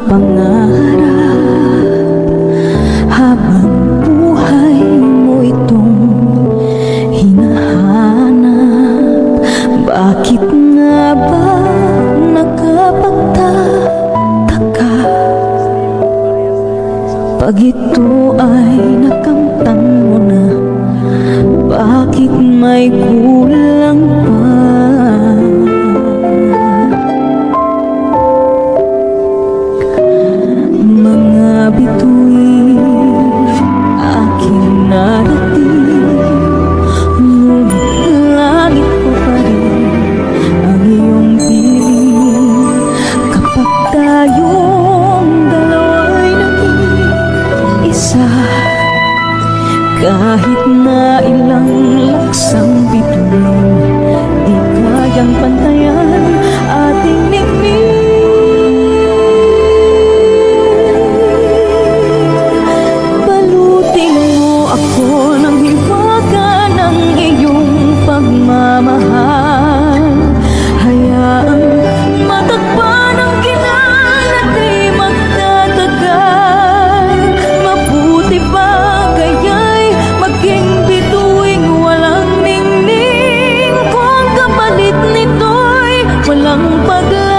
pangarap habang buhay mo itong hinahanap. Bakit nga ba nakapagtataka pag ito ay nakamtan mo na? Bakit may kulang pa? Mga bituin aking narating, ngunit langit ko pa rin ang iyong piling. Kapag tayong dalawa'y naging isa, kahit na ilang laksang bituin, di kayang pantayan ating ningning. Balutin mo ako ng hiwaga ng iyong pagmamahal. Hayaang matakpan ang kinal at di magtatagal. Mabuti pa kaya'y maging bituing walang ningning, kung kapalit nito'y walang paglalang.